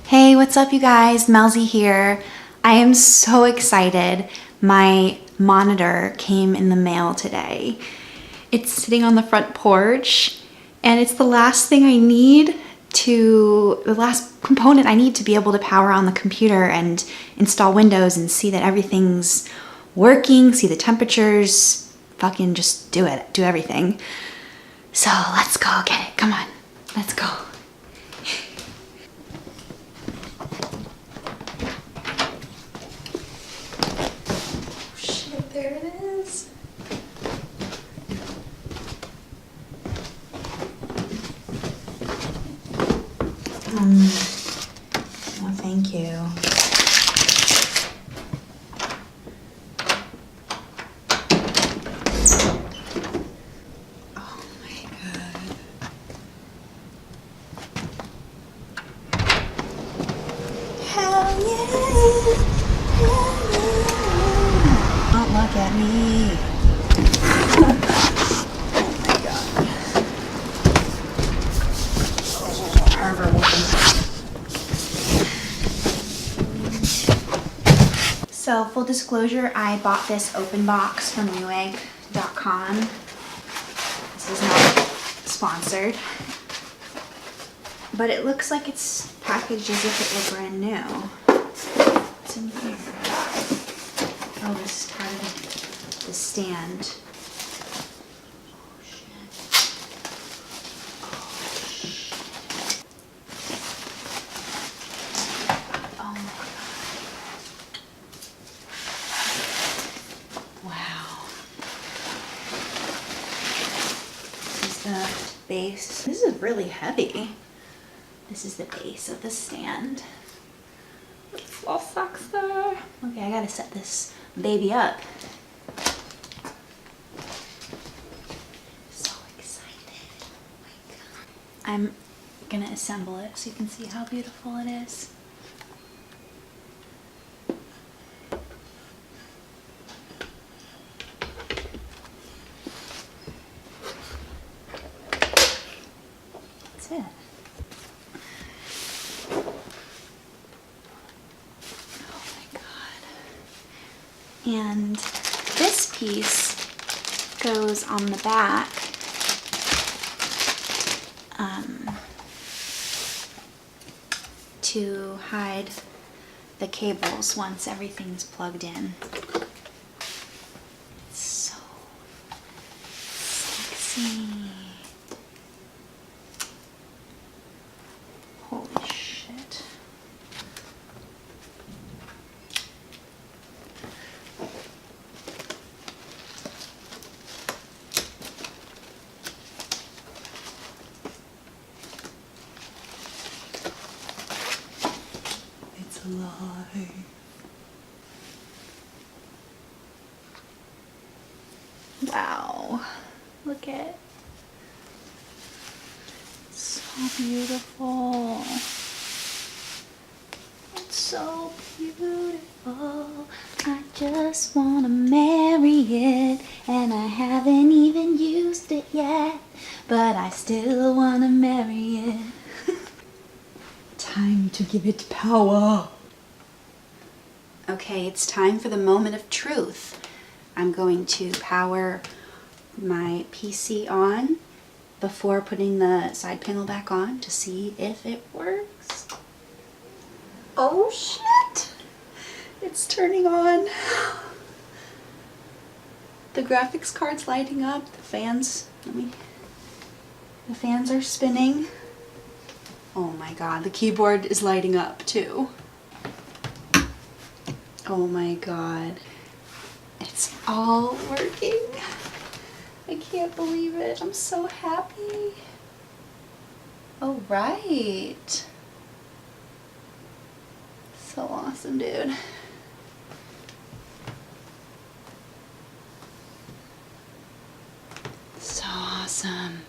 Hey, what's up you guys? Melzy here. I am so excited. My monitor came in the mail today. It's sitting on the front porch and it's the last thing I need the last component I need to be able to power on the computer and install Windows and see that everything's working, see the temperatures, fucking just do it, do everything. So let's go get it, come on, let's go. There it is. No, thank you. Oh my god. Hell yeah! Hell yeah! Don't look at me. Oh my god. So full disclosure, I bought this open box from newegg.com. This is not sponsored, but it looks like it's packaged as if it were brand new. What's in here? Oh, this is part of the stand. Oh shit. Oh my god. Wow. This is the base. This is really heavy. This is the base of the stand. It's all sucks there. Okay, I gotta set this baby up. So excited. Oh my god. I'm gonna assemble it so you can see how beautiful it is. That's it. And this piece goes on the back to hide the cables once everything's plugged in. It's so sexy. Holy shit. It's alive. Wow. Look at it. So beautiful. It's so beautiful. I just wanna marry it, and I haven't even used it yet, but I still wanna marry it. Time to give it power. Okay, it's time for the moment of truth. I'm going to power my PC on before putting the side panel back on to see if it works. Oh shit! It's turning on. The graphics card's lighting up. The fans, the fans are spinning. Oh my god, the keyboard is lighting up too. Oh my god. It's all working. I can't believe it. I'm so happy. Oh right. So awesome, dude. So awesome.